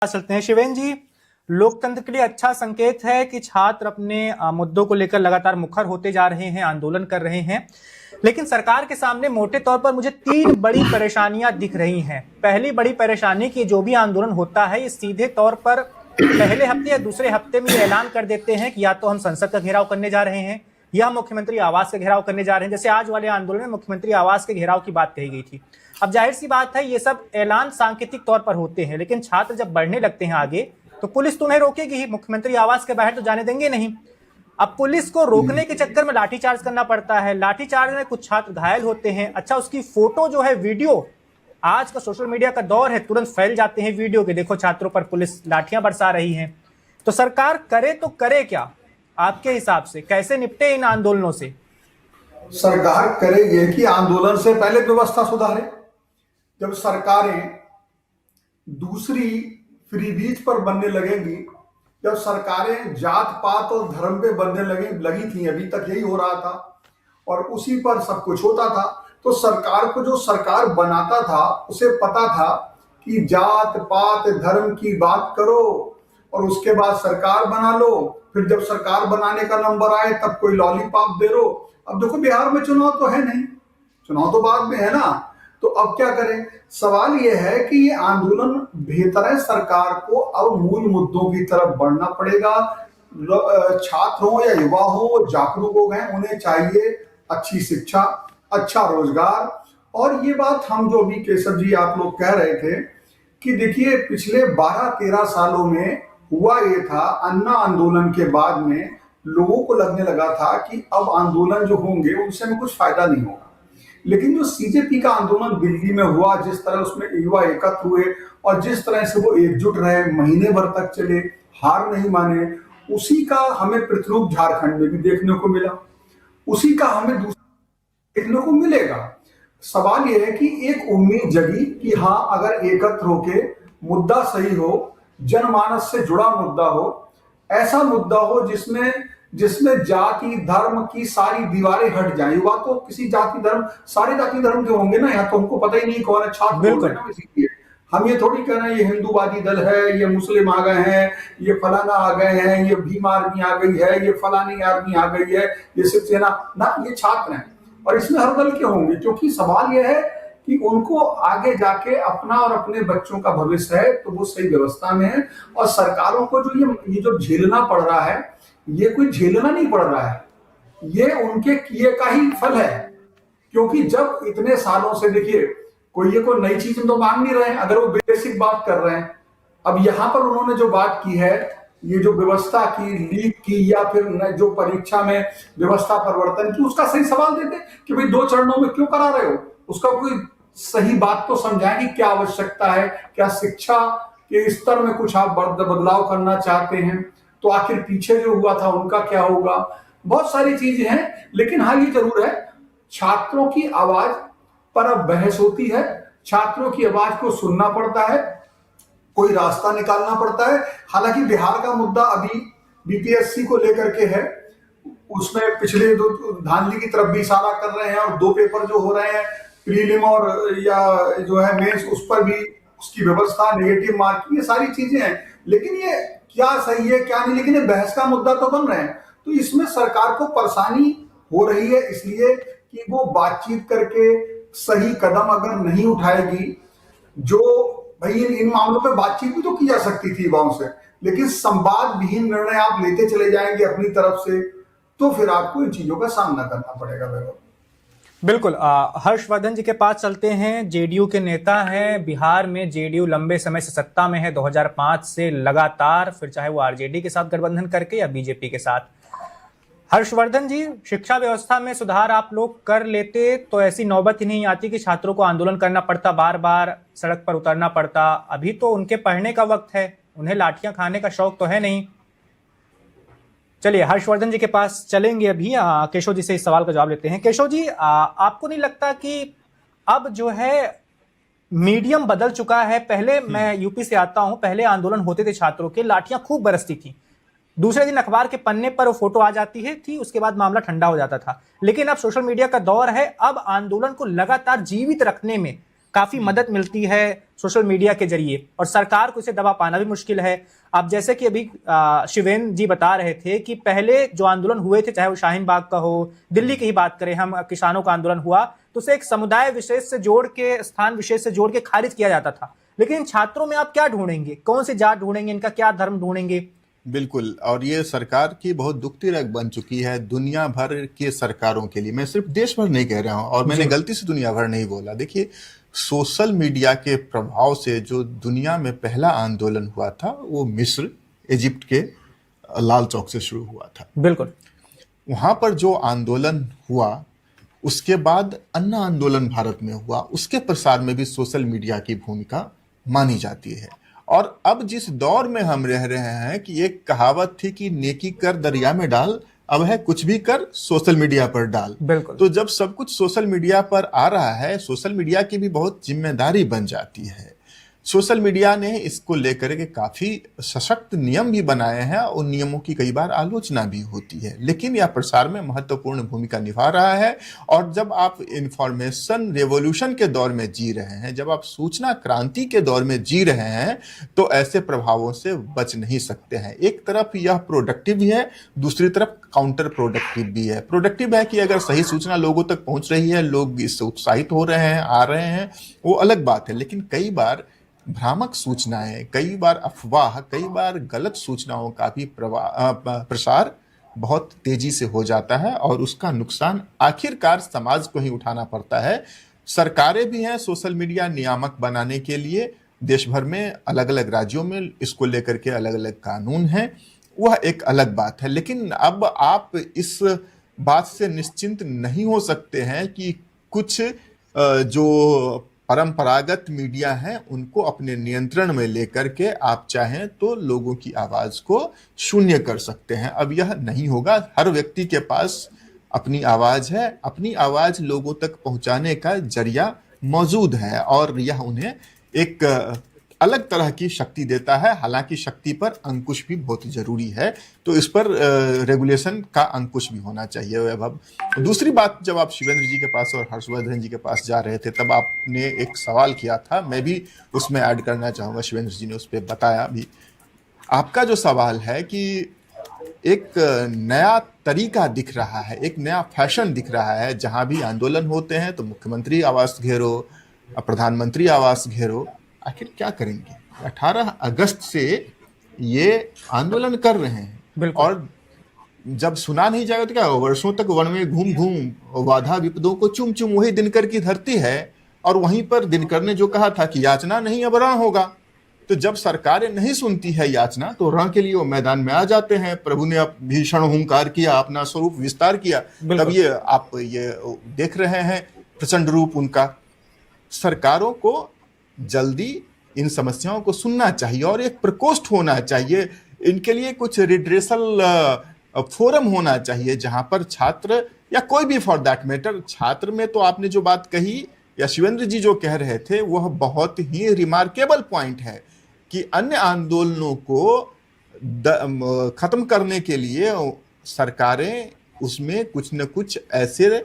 चलते हैं शिवेन जी। लोकतंत्र के लिए अच्छा संकेत है कि छात्र अपने मुद्दों को लेकर लगातार मुखर होते जा रहे हैं, आंदोलन कर रहे हैं, लेकिन सरकार के सामने मोटे तौर पर मुझे 3 बड़ी परेशानियां दिख रही हैं। पहली बड़ी परेशानी कि जो भी आंदोलन होता है ये सीधे तौर पर पहले हफ्ते या दूसरे हफ्ते में ये ऐलान कर देते हैं कि या तो हम संसद का घेराव करने जा रहे हैं या मुख्यमंत्री आवास का घेराव करने जा रहे हैं। जैसे आज वाले आंदोलन में मुख्यमंत्री आवास के घेराव की बात कही गई थी। अब जाहिर सी बात है ये सब ऐलान सांकेतिक तौर पर होते हैं, लेकिन छात्र जब बढ़ने लगते हैं आगे तो पुलिस तो उन्हें रोकेगी ही, मुख्यमंत्री आवास के बाहर तो जाने देंगे नहीं। अब पुलिस को रोकने के चक्कर में लाठीचार्ज करना पड़ता है, लाठीचार्ज में कुछ छात्र घायल होते हैं। अच्छा, उसकी फोटो जो है, वीडियो, आज का सोशल मीडिया का दौर है, तुरंत फैल जाते हैं वीडियो के, देखो छात्रों पर पुलिस लाठियां बरसा रही है। तो सरकार करे तो करे क्या आपके हिसाब से, कैसे निपटे इन आंदोलनों से? सरकार करे ये कि आंदोलन से पहले व्यवस्था सुधारे। जब सरकारें दूसरी फ्रीबीज पर बनने लगेंगी, जब सरकारें जात पात और धर्म पे बनने लगी थी, अभी तक यही हो रहा था और उसी पर सब कुछ होता था, तो सरकार को जो सरकार बनाता था उसे पता था कि जात पात धर्म की बात करो और उसके बाद सरकार बना लो। फिर जब सरकार बनाने का नंबर आए तब कोई लॉलीपॉप दे दो। अब देखो बिहार में चुनाव तो है नहीं, चुनाव तो बाद में है ना, तो अब क्या करें। सवाल यह है कि ये आंदोलन बेहतर है, सरकार को अब मूल मुद्दों की तरफ बढ़ना पड़ेगा। छात्र हो या युवा हो, जागरूक हो गए, उन्हें चाहिए अच्छी शिक्षा, अच्छा रोजगार। और ये बात हम जो अभी केशव जी आप लोग कह रहे थे कि देखिए पिछले 12-13 सालों में हुआ ये था, अन्ना आंदोलन के बाद में लोगों को लगने लगा था कि अब आंदोलन जो होंगे उनसे हमें कुछ फायदा नहीं होगा। लेकिन जो सीजेपी का आंदोलन दिल्ली में हुआ, जिस तरह उसमें युवा एकत्र हुए और जिस तरह से वो एकजुट रहे, महीने भर तक चले, हार नहीं माने, उसी का हमें प्रतिरूप झारखंड में भी देखने को मिला, उसी का हमें दूसरा देखने को मिलेगा। सवाल यह है कि एक उम्मीद जगी कि हाँ, अगर एकत्र होके मुद्दा सही हो, जनमानस से जुड़ा मुद्दा हो, ऐसा मुद्दा हो जिसमें जाति धर्म की सारी दीवारें हट जाए। युवा तो किसी जाति धर्म, सारे जाति धर्म के होंगे ना, यहाँ तो हमको पता ही नहीं कौन है छात्र बोल रहे हैं, इसीलिए हम ये थोड़ी कह रहे हैं ये हिंदूवादी दल है, ये मुस्लिम आ गए हैं, ये फलाना आ गए हैं, ये भीम आर्मी आ गई है, ये फलानी आर्मी आ गई है, ये शिवसेना ना, ये छात्र हैं और इसमें हर दल के होंगे। क्योंकि सवाल यह है कि उनको आगे जाके अपना और अपने बच्चों का भविष्य है, तो वो सही व्यवस्था में है। और सरकारों को जो ये जो झेलना पड़ रहा है, ये कोई झेलना नहीं पड़ रहा है, ये उनके किए का ही फल है। क्योंकि जब इतने सालों से देखिए कोई नई चीज तो मांग नहीं रहे हैं, अगर वो बेसिक बात कर रहे हैं। अब यहां पर उन्होंने जो बात की है, ये जो व्यवस्था की, लीक की, या फिर जो परीक्षा में व्यवस्था परिवर्तन की, उसका सही सवाल देते कि भाई 2 चरणों में क्यों करा रहे हो, उसका कोई सही बात तो समझाएं कि क्या आवश्यकता है, क्या शिक्षा के स्तर में कुछ आप बदलाव करना चाहते हैं, तो आखिर पीछे जो हुआ था उनका क्या होगा। बहुत सारी चीजें हैं, लेकिन हाँ ये जरूर है, छात्रों की आवाज पर अब बहस होती है, छात्रों की आवाज को सुनना पड़ता है, कोई रास्ता निकालना पड़ता है। हालांकि बिहार का मुद्दा अभी बीपीएससी को लेकर के है, उसमें पिछले धांधली की तरफ भी इशारा कर रहे हैं और 2 पेपर जो हो रहे हैं, प्रीलिम और या जो है मेंस, उस पर भी उसकी व्यवस्था, नेगेटिव मार्किंग, ये सारी चीजें हैं। लेकिन ये क्या सही है क्या नहीं, लेकिन ये बहस का मुद्दा तो बन रहे हैं। तो इसमें सरकार को परेशानी हो रही है, इसलिए कि वो बातचीत करके सही कदम अगर नहीं उठाएगी, जो भाई इन मामलों पे बातचीत भी तो की जा सकती थी युवाओं से, लेकिन संवाद विहीन निर्णय आप लेते चले जाएंगे अपनी तरफ से, तो फिर आपको इन चीजों का सामना करना पड़ेगा। बिल्कुल। हर्षवर्धन जी के पास चलते हैं। जेडीयू के नेता हैं, बिहार में जेडीयू लंबे समय से सत्ता में है, 2005 से लगातार, फिर चाहे वो आरजेडी के साथ गठबंधन करके या बीजेपी के साथ। हर्षवर्धन जी, शिक्षा व्यवस्था में सुधार आप लोग कर लेते तो ऐसी नौबत ही नहीं आती कि छात्रों को आंदोलन करना पड़ता, बार बार सड़क पर उतरना पड़ता। अभी तो उनके पढ़ने का वक्त है, उन्हें लाठियां खाने का शौक तो है नहीं। चलिए हर्षवर्धन जी के पास चलेंगे अभी। केशव जी से इस सवाल का जवाब लेते हैं। केशव जी, आपको नहीं लगता कि अब जो है मीडियम बदल चुका है? पहले, मैं यूपी से आता हूं, पहले आंदोलन होते थे छात्रों के, लाठियां खूब बरसती थी, दूसरे दिन अखबार के पन्ने पर वो फोटो आ जाती थी, उसके बाद मामला ठंडा हो जाता था। लेकिन अब सोशल मीडिया का दौर है, अब आंदोलन को लगातार जीवित रखने में काफी मदद मिलती है सोशल मीडिया के जरिए, और सरकार को इसे दबा पाना भी मुश्किल है। अब जैसे कि अभी शिवेंद्र जी बता रहे थे कि पहले जो आंदोलन हुए थे, चाहे वो शाहीन बाग का हो, दिल्ली की ही बात करें हम, किसानों का आंदोलन हुआ तो उसे एक समुदाय विशेष से जोड़ के, स्थान विशेष से जोड़ के खारिज किया जाता था। लेकिन इन छात्रों में आप क्या ढूंढेंगे, कौन सी जात ढूंढेंगे, इनका क्या धर्म ढूंढेंगे? बिल्कुल, और ये सरकार की बहुत दुखती रग बन चुकी है दुनिया भर के सरकारों के लिए। मैं सिर्फ देश भर नहीं कह रहा हूं, और मैंने गलती से दुनिया भर नहीं बोला। देखिए, सोशल मीडिया के प्रभाव से जो दुनिया में पहला आंदोलन हुआ था वो मिस्र, इजिप्ट के लाल चौक से शुरू हुआ था। बिल्कुल। वहां पर जो आंदोलन हुआ, उसके बाद अन्य आंदोलन भारत में हुआ, उसके प्रसार में भी सोशल मीडिया की भूमिका मानी जाती है। और अब जिस दौर में हम रह रहे हैं कि एक कहावत थी कि नेकी कर दरिया में डाल, अब है कुछ भी कर सोशल मीडिया पर डाल। बिल्कुल। तो जब सब कुछ सोशल मीडिया पर आ रहा है, सोशल मीडिया की भी बहुत जिम्मेदारी बन जाती है। सोशल मीडिया ने इसको लेकर के काफी सशक्त नियम भी बनाए हैं, उन नियमों की कई बार आलोचना भी होती है, लेकिन यह प्रसार में महत्वपूर्ण भूमिका निभा रहा है। और जब आप इंफॉर्मेशन रेवोल्यूशन के दौर में जी रहे हैं, जब आप सूचना क्रांति के दौर में जी रहे हैं, तो ऐसे प्रभावों से बच नहीं सकते हैं। एक तरफ यह प्रोडक्टिव भी है, दूसरी तरफ काउंटर प्रोडक्टिव भी है। प्रोडक्टिव है कि अगर सही सूचना लोगों तक पहुंच रही है, लोग इससे उत्साहित हो रहे हैं, आ रहे हैं, वो अलग बात है। लेकिन कई बार भ्रामक सूचनाएं, कई बार अफवाह, कई बार गलत सूचनाओं का भी प्रसार बहुत तेजी से हो जाता है, और उसका नुकसान आखिरकार समाज को ही उठाना पड़ता है। सरकारें भी हैं सोशल मीडिया नियामक बनाने के लिए, देश भर में अलग अलग राज्यों में इसको लेकर के अलग अलग कानून हैं, वह एक अलग बात है। लेकिन अब आप इस बात से निश्चिंत नहीं हो सकते हैं कि कुछ जो परंपरागत मीडिया है उनको अपने नियंत्रण में लेकर के आप चाहें तो लोगों की आवाज को शून्य कर सकते हैं। अब यह नहीं होगा। हर व्यक्ति के पास अपनी आवाज है, अपनी आवाज लोगों तक पहुंचाने का जरिया मौजूद है, और यह उन्हें एक अलग तरह की शक्ति देता है। हालांकि शक्ति पर अंकुश भी बहुत जरूरी है, तो इस पर रेगुलेशन का अंकुश भी होना चाहिए। वैभव, दूसरी बात, जब आप शिवेंद्र जी के पास और हर्षवर्धन जी के पास जा रहे थे, तब आपने एक सवाल किया था, मैं भी उसमें ऐड करना चाहूंगा, शिवेंद्र जी ने उस पर बताया भी। आपका जो सवाल है कि एक नया तरीका दिख रहा है, एक नया फैशन दिख रहा है, जहां भी आंदोलन होते हैं तो मुख्यमंत्री आवास घेरो, प्रधानमंत्री आवास घेरो। आखिर क्या करेंगे? 18 अगस्त से ये आंदोलन कर रहे हैं, और जब सुना नहीं जाएगा तो क्या, वर्षों तक वन में घूम घूम वाधा विपदों को चुम चुम, वही दिनकर की धरती है। और वहीं पर दिनकर ने जो कहा था कि याचना नहीं अब रण होगा, तो जब सरकारें नहीं सुनती है याचना, तो रण के लिए वो मैदान में आ जाते हैं। प्रभु ने भीषण हुंकार किया, अपना स्वरूप विस्तार किया, तब ये आप ये देख रहे हैं प्रचंड रूप उनका। सरकारों को जल्दी इन समस्याओं को सुनना चाहिए, और एक प्रकोष्ठ होना चाहिए, इनके लिए कुछ रिड्रेसल फोरम होना चाहिए, जहां पर छात्र या कोई भी फॉर दैट मैटर, छात्र में तो आपने जो बात कही या शिवेंद्र जी जो कह रहे थे, वह बहुत ही रिमार्केबल पॉइंट है कि अन्य आंदोलनों को खत्म करने के लिए सरकारें उसमें कुछ न कुछ ऐसे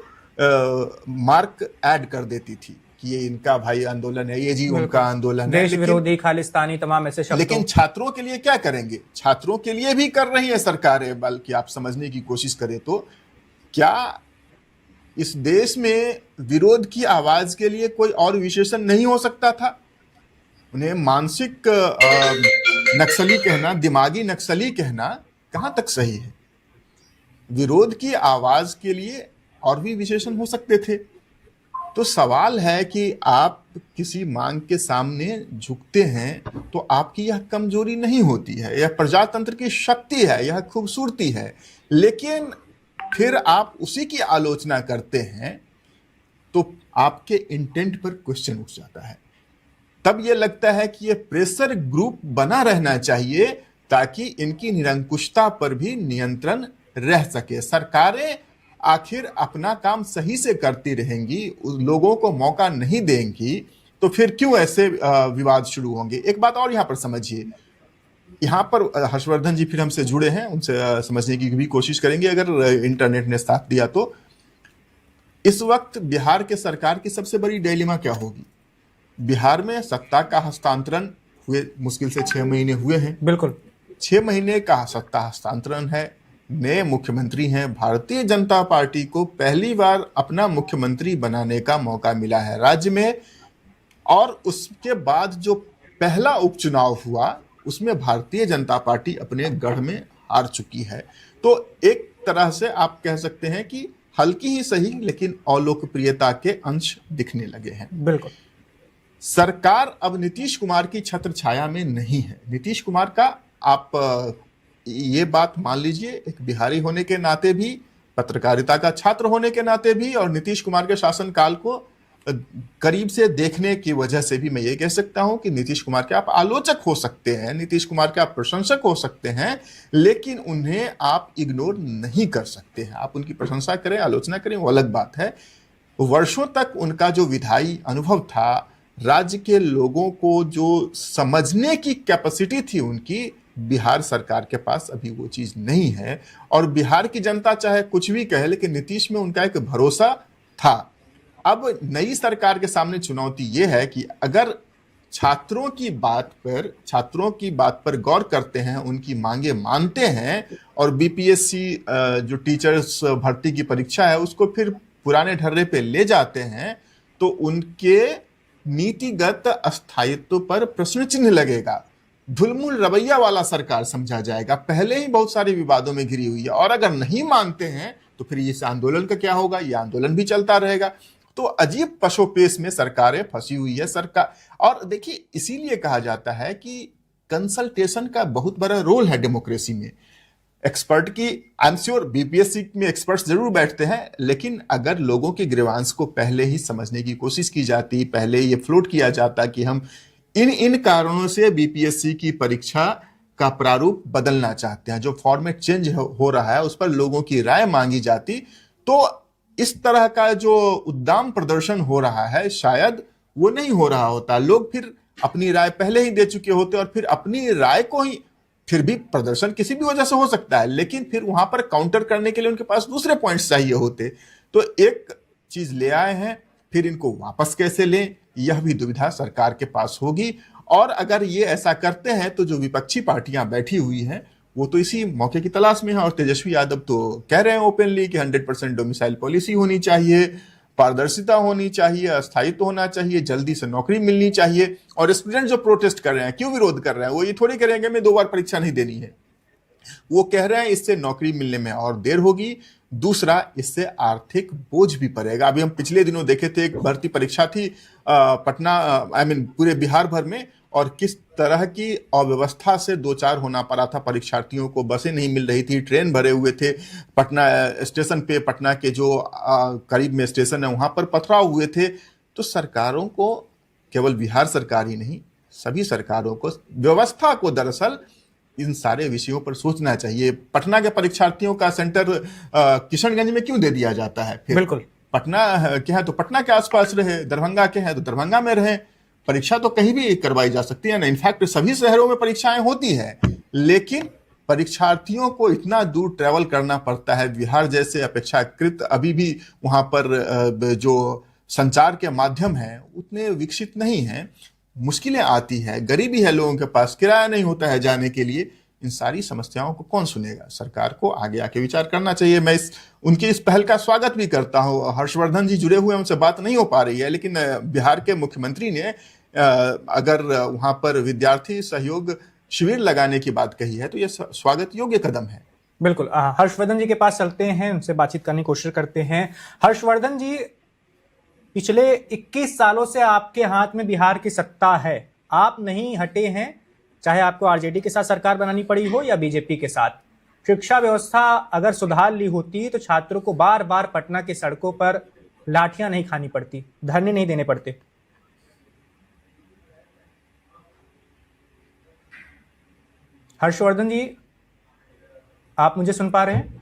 मार्क ऐड कर देती थी कि ये इनका भाई आंदोलन है, ये जी उनका आंदोलन है, देश विरोधी, खालिस्तानी, तमाम ऐसे शब्दों। लेकिन छात्रों के लिए क्या करेंगे? छात्रों के लिए भी कर रही है सरकारें, बल्कि आप समझने की कोशिश करें तो क्या इस देश में विरोध की आवाज के लिए कोई और विशेषण नहीं हो सकता था? उन्हें मानसिक नक्सली कहना, दिमागी नक्सली कहना कहां तक सही है? विरोध की आवाज के लिए और भी विशेषण हो सकते थे। तो सवाल है कि आप किसी मांग के सामने झुकते हैं तो आपकी यह कमजोरी नहीं होती है, यह प्रजातंत्र की शक्ति है, यह खूबसूरती है। लेकिन फिर आप उसी की आलोचना करते हैं तो आपके इंटेंट पर क्वेश्चन उठ जाता है। तब यह लगता है कि यह प्रेशर ग्रुप बना रहना चाहिए ताकि इनकी निरंकुशता पर भी नियंत्रण रह सके। सरकारें आखिर अपना काम सही से करती रहेंगी, लोगों को मौका नहीं देंगी, तो फिर क्यों ऐसे विवाद शुरू होंगे? एक बात और यहां पर समझिए, यहां पर हर्षवर्धन जी फिर हमसे जुड़े हैं, उनसे समझने की भी कोशिश करेंगे अगर इंटरनेट ने साथ दिया तो। इस वक्त बिहार के सरकार की सबसे बड़ी डिलेमा क्या होगी? बिहार में सत्ता का हस्तांतरण हुए मुश्किल से 6 महीने हुए हैं। बिल्कुल 6 महीने का सत्ता हस्तांतरण है, नए मुख्यमंत्री हैं। भारतीय जनता पार्टी को पहली बार अपना मुख्यमंत्री बनाने का मौका मिला है राज्य में, और उसके बाद जो पहला उपचुनाव हुआ उसमें भारतीय जनता पार्टी अपने गढ़ में हार चुकी है। तो एक तरह से आप कह सकते हैं कि हल्की ही सही लेकिन अलोकप्रियता के अंश दिखने लगे हैं। बिल्कुल। सरकार अब नीतीश कुमार की छत्र छाया में नहीं है। नीतीश कुमार का आप ये बात मान लीजिए, एक बिहारी होने के नाते भी, पत्रकारिता का छात्र होने के नाते भी, और नीतीश कुमार के शासनकाल को करीब से देखने की वजह से भी मैं ये कह सकता हूं कि नीतीश कुमार के आप आलोचक हो सकते हैं, नीतीश कुमार के आप प्रशंसक हो सकते हैं, लेकिन उन्हें आप इग्नोर नहीं कर सकते हैं। आप उनकी प्रशंसा करें, आलोचना करें, वो अलग बात है। वर्षों तक उनका जो विधायी अनुभव था, राज्य के लोगों को जो समझने की कैपेसिटी थी उनकी, बिहार सरकार के पास अभी वो चीज नहीं है। और बिहार की जनता चाहे कुछ भी कहे, लेकिन नीतीश में उनका एक भरोसा था। अब नई सरकार के सामने चुनौती ये है कि अगर छात्रों की बात पर गौर करते हैं, उनकी मांगे मानते हैं, और बीपीएससी जो टीचर्स भर्ती की परीक्षा है उसको फिर पुराने ढर्रे पे ले जाते हैं, तो उनके नीतिगत अस्थायित्व पर प्रश्न चिन्ह लगेगा। धुलमुल रवैया वाला सरकार समझा जाएगा, पहले ही बहुत सारे विवादों में घिरी हुई है। और अगर नहीं मानते हैं तो फिर इस आंदोलन का क्या होगा? ये आंदोलन भी चलता रहेगा। तो अजीब पशोपेश में सरकारें फंसी हुई है सरकार। और देखिए, इसीलिए कहा जाता है कि कंसल्टेशन का बहुत बड़ा रोल है डेमोक्रेसी में। एक्सपर्ट की, आई एम श्योर बीपीएससी में एक्सपर्ट्स जरूर बैठते हैं, लेकिन अगर लोगों के ग्रीवांस को पहले ही समझने की कोशिश की जाती, पहले ये फ्लोट किया जाता कि हम इन कारणों से बीपीएससी की परीक्षा का प्रारूप बदलना चाहते हैं, जो फॉर्मेट चेंज हो रहा है उस पर लोगों की राय मांगी जाती, तो इस तरह का जो उद्दाम प्रदर्शन हो रहा है शायद वो नहीं हो रहा होता। लोग फिर अपनी राय पहले ही दे चुके होते, और फिर अपनी राय को ही, फिर भी प्रदर्शन किसी भी वजह से हो सकता है, लेकिन फिर वहां पर काउंटर करने के लिए उनके पास दूसरे पॉइंट्स चाहिए होते। तो एक चीज ले आए हैं, फिर इनको वापस कैसे लें, यह भी दुविधा सरकार के पास होगी। और अगर ये ऐसा करते हैं तो जो विपक्षी पार्टियां बैठी हुई हैं वो तो इसी मौके की तलाश में है। और तेजस्वी यादव तो कह रहे हैं ओपनली कि 100% डोमिसाइल पॉलिसी होनी चाहिए, पारदर्शिता होनी चाहिए, अस्थायित्व होना चाहिए, जल्दी से नौकरी मिलनी चाहिए। और स्टूडेंट जो प्रोटेस्ट कर रहे हैं, क्यों विरोध कर रहे हैं? वो ये थोड़ी करेंगे मैं 2 बार परीक्षा नहीं देनी है। वो कह रहे हैं इससे नौकरी मिलने में और देर होगी, दूसरा इससे आर्थिक बोझ भी पड़ेगा। अभी हम पिछले दिनों देखे थे, एक भर्ती परीक्षा थी पटना, पूरे बिहार भर में, और किस तरह की अव्यवस्था से 2-4 होना पड़ा था परीक्षार्थियों को। बसें नहीं मिल रही थी, ट्रेन भरे हुए थे, पटना स्टेशन पे, पटना के जो करीब में स्टेशन है वहां पर पथराव हुए थे। तो सरकारों को, केवल बिहार सरकार ही नहीं, सभी सरकारों को व्यवस्था को दरअसल इन सारे विषयों पर सोचना चाहिए। पटना के परीक्षार्थियों का सेंटर किशनगंज में क्यों दे दिया जाता है? फिर बिल्कुल, पटना के हैं तो पटना के आसपास रहे, दरभंगा के हैं तो दरभंगा में रहे। परीक्षा तो कहीं भी करवाई जा सकती है ना, इनफैक्ट सभी शहरों में परीक्षाएं होती हैं, लेकिन परीक्षार्थियों को इतना दूर ट्रैवल करना पड़ता है। बिहार जैसे अपेक्षाकृत अभी भी वहां पर जो संचार के माध्यम है उतने विकसित नहीं है, मुश्किलें आती है, गरीबी है, लोगों के पास किराया नहीं होता है जाने के लिए। इन सारी समस्याओं को कौन सुनेगा? सरकार को आगे आके विचार करना चाहिए। मैं उनकी इस पहल का स्वागत भी करता हूं। हर्षवर्धन जी जुड़े हुए, उनसे बात नहीं हो पा रही है, लेकिन बिहार के मुख्यमंत्री ने अगर वहां पर विद्यार्थी सहयोग शिविर लगाने की बात कही है तो यह स्वागत योग्य कदम है। बिल्कुल। हर्षवर्धन जी के पास चलते हैं, उनसे बातचीत करने की कोशिश करते हैं। हर्षवर्धन जी, पिछले 21 सालों से आपके हाथ में बिहार की सत्ता है, आप नहीं हटे हैं, चाहे आपको आरजेडी के साथ सरकार बनानी पड़ी हो या बीजेपी के साथ। शिक्षा व्यवस्था अगर सुधार ली होती तो छात्रों को बार बार पटना की सड़कों पर लाठियां नहीं खानी पड़ती, धरने नहीं देने पड़ते। हर्षवर्धन जी, आप मुझे सुन पा रहे हैं?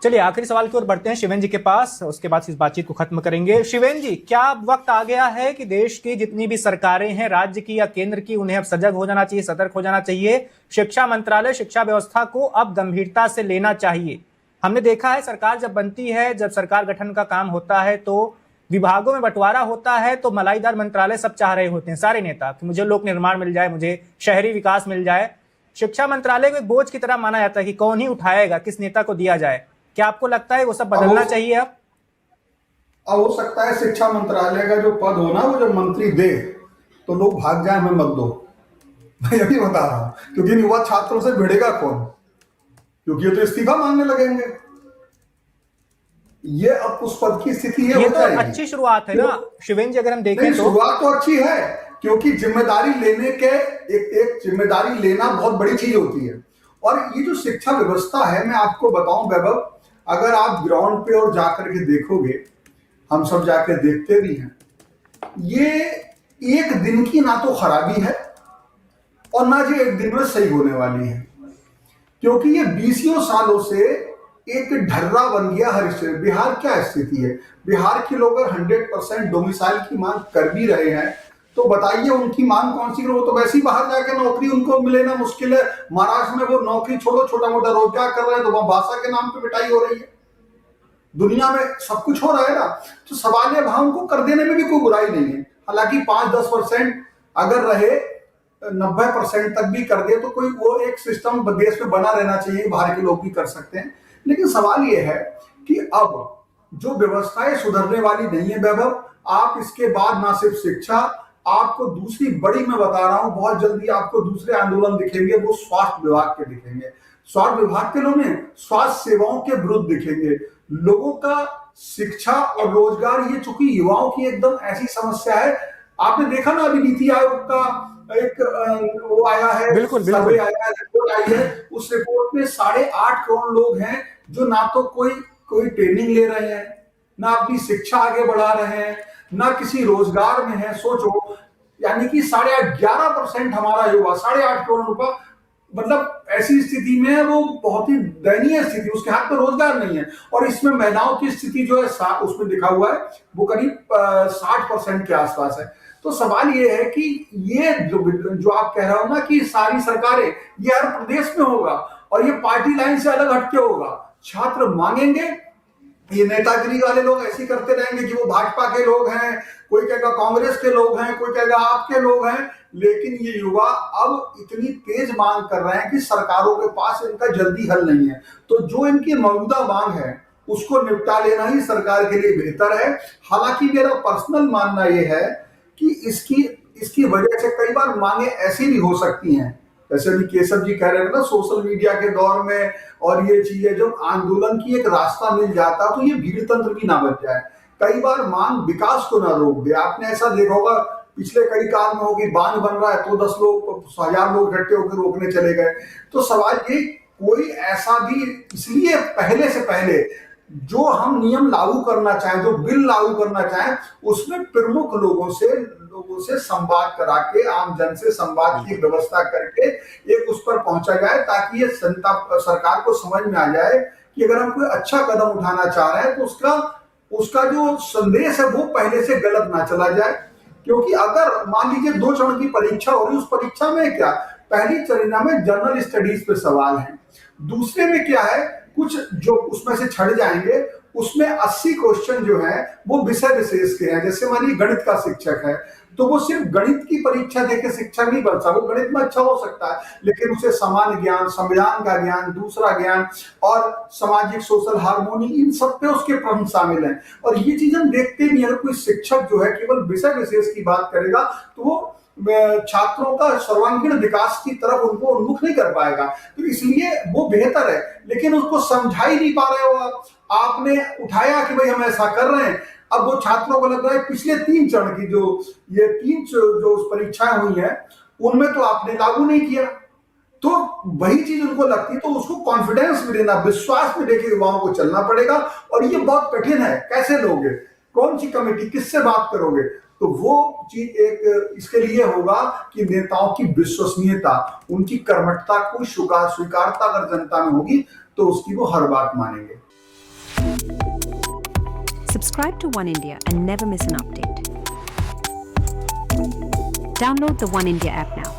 चलिए आखिरी सवाल की ओर बढ़ते हैं शिवेन जी के पास, उसके बाद इस बातचीत को खत्म करेंगे। शिवेन जी, क्या अब वक्त आ गया है कि देश की जितनी भी सरकारें हैं, राज्य की या केंद्र की, उन्हें अब सजग हो जाना चाहिए, सतर्क हो जाना चाहिए? शिक्षा मंत्रालय शिक्षा व्यवस्था को अब गंभीरता से लेना चाहिए। हमने देखा है सरकार जब बनती है, जब सरकार गठन का काम होता है तो विभागों में बंटवारा होता है तो मलाईदार मंत्रालय सब चाह रहे होते हैं, सारे नेता, कि मुझे लोक निर्माण मिल जाए, मुझे शहरी विकास मिल जाए। शिक्षा मंत्रालय को एक बोझ की तरह माना जाता है कि कौन ही उठाएगा, किस नेता को दिया जाए। क्या आपको लगता है वो सब बदलना चाहिए अब हो सकता है शिक्षा मंत्रालय का जो पद हो ना, वो जब मंत्री दे तो लोग भाग जाए, हमें मत दो। मैं यही बता रहा हूं, क्योंकि युवा छात्रों से भिड़ेगा कौन, क्योंकि ये तो इस्तीफा मांगने लगेंगे। ये अब उस पद की स्थिति ये हो तो जाएगी। अच्छी शुरुआत है ना शिवेंद्र जी, अगर हम देखें तो शुरुआत तो अच्छी है, क्योंकि जिम्मेदारी लेने के एक जिम्मेदारी लेना बहुत बड़ी चीज होती है। और ये जो शिक्षा व्यवस्था है, मैं आपको बताऊं वैभव, अगर आप ग्राउंड पे और जाकर के देखोगे, हम सब जाकर देखते भी हैं, ये एक दिन की ना तो खराबी है और ना ये एक दिन में सही होने वाली है, क्योंकि ये 20 सालों से एक ढर्रा बन गया हर स्टेट। बिहार क्या स्थिति है, बिहार के लोग अगर 100% डोमिसाइल की मांग कर भी रहे हैं तो बताइए उनकी मांग कौन सी, वो तो वैसे ही बाहर जाके नौकरी उनको मिले ना मुश्किल है। महाराष्ट्र में वो नौकरी छोड़ो, छोटा मोटा रोजगार कर रहे हैं तो वहां भाषा के नाम पे पिटाई हो रही है। दुनिया में सब कुछ हो रहा है ना, तो सवाल है वहां उनको कर देने में भी कोई बुराई नहीं है। हालांकि 5-10% अगर रहे, 90% तक भी कर दे तो कोई वो एक सिस्टम देश में बना रहना चाहिए, बाहर के लोग भी कर सकते हैं। लेकिन सवाल ये है कि अब जो व्यवस्थाएं सुधरने वाली नहीं है वैभव, आप इसके बाद ना सिर्फ शिक्षा, आपको दूसरी बड़ी मैं बता रहा हूं, बहुत जल्दी आपको दूसरे आंदोलन दिखेंगे, वो स्वास्थ्य विभाग के दिखेंगे। स्वास्थ्य विभाग के लोग ने स्वास्थ्य सेवाओं के विरुद्ध दिखेंगे। लोगों का शिक्षा और रोजगार, ये चूंकि युवाओं की एकदम ऐसी समस्या है। आपने देखा ना अभी नीति आयोग का एक वो आया है, बिल्कुल सर्वे आया है, रिपोर्ट आई है। उस रिपोर्ट में 8.5 करोड़ लोग हैं जो ना तो कोई ट्रेनिंग ले रहे हैं, ना अपनी शिक्षा आगे बढ़ा रहे हैं, ना किसी रोजगार में है। सोचो, यानी कि 11.5% हमारा युवा, 8.5 करोड़ रुपया, मतलब ऐसी स्थिति में है, वो बहुत ही दयनीय स्थिति, उसके हाथ में रोजगार नहीं है। और इसमें महिलाओं की स्थिति जो है उसमें लिखा हुआ है वो करीब 60% के आसपास है। तो सवाल ये है कि ये जो आप कह रहे हो ना कि सारी सरकारें, ये हर प्रदेश में होगा और ये पार्टी लाइन से अलग हटके होगा। छात्र मांगेंगे, ये नेतागिरी वाले लोग ऐसे करते रहेंगे कि वो भाजपा के लोग हैं, कोई कहेगा कांग्रेस के लोग हैं, कोई कहेगा आपके लोग हैं। लेकिन ये युवा अब इतनी तेज मांग कर रहे हैं कि सरकारों के पास इनका जल्दी हल नहीं है। तो जो इनकी मौजूदा मांग है उसको निपटा लेना ही सरकार के लिए बेहतर है। हालांकि मेरा पर्सनल मानना यह है कि इसकी वजह से कई बार मांगे ऐसी भी हो सकती हैं, जैसे अभी केशव जी कह रहे हैं ना, सोशल मीडिया के दौर में और ये चीजें, जब आंदोलन की एक रास्ता मिल जाता तो ये भीड़ तंत्र भी ना बच जाए। कई बार मांग विकास को ना रोक दे। आपने ऐसा देखा होगा पिछले कई काल में होगी, बांध बन रहा है तो 10 लोग 1000 लोग इकट्ठे होकर रोकने चले गए। तो सवाल ये, कोई ऐसा भी, इसलिए पहले से पहले जो हम नियम लागू करना चाहें, जो बिल लागू करना चाहें, उसमें प्रमुख लोगों से संवाद करा के, आम जन से संवाद की व्यवस्था करके एक उस पर पहुंचा जाए, ताकि ये सरकार को समझ में आ जाए कि अगर हम कोई अच्छा कदम उठाना चाह रहे हैं तो उसका जो संदेश है वो पहले से गलत ना चला जाए। क्योंकि अगर मान लीजिए 2 चरण की परीक्षा हो रही, उस परीक्षा में क्या, पहली चरण में जनरल स्टडीज पे सवाल है, दूसरे में क्या है, कुछ जो उसमें से छट जाएंगे, उसमें 80 क्वेश्चन जो है वो विषय विशेष के हैं। जैसे मानिए गणित का शिक्षक है तो वो सिर्फ गणित की परीक्षा देके शिक्षक नहीं बन सकता। वो गणित में अच्छा हो सकता है, लेकिन उसे सामान्य ज्ञान, संविधान का ज्ञान, दूसरा ज्ञान और सामाजिक सोशल हार्मोनी, इन सब पे उसके प्रश्न शामिल हैं। और ये चीज हम देखते भी, अगर कोई शिक्षक जो है केवल विषय विशेष की बात करेगा तो वो छात्रों का सर्वांगीण विकास की तरफ उनको उन्मुख नहीं कर पाएगा। तो इसलिए वो बेहतर है, लेकिन उसको समझा ही नहीं पा रहे हो। आपने उठाया कि भाई हम ऐसा कर रहे हैं, अब वो छात्रों को लग रहा है पिछले 3 चरण की ये 3 जो परीक्षाएं हुई हैं उनमें तो आपने लागू नहीं किया। तो वही चीज उनको लगती, तो उसको कॉन्फिडेंस में देना, विश्वास में देके युवाओं को चलना पड़ेगा। और ये बहुत कठिन है, कैसे लोगे, कौन सी कमेटी, किससे बात करोगे। तो वो चीज एक इसके लिए होगा कि नेताओं की विश्वसनीयता, उनकी कर्मठता को स्वीकारता अगर जनता में होगी तो उसकी वो हर बात मानेंगे। Subscribe to One India and never miss an update. Download the One India app now.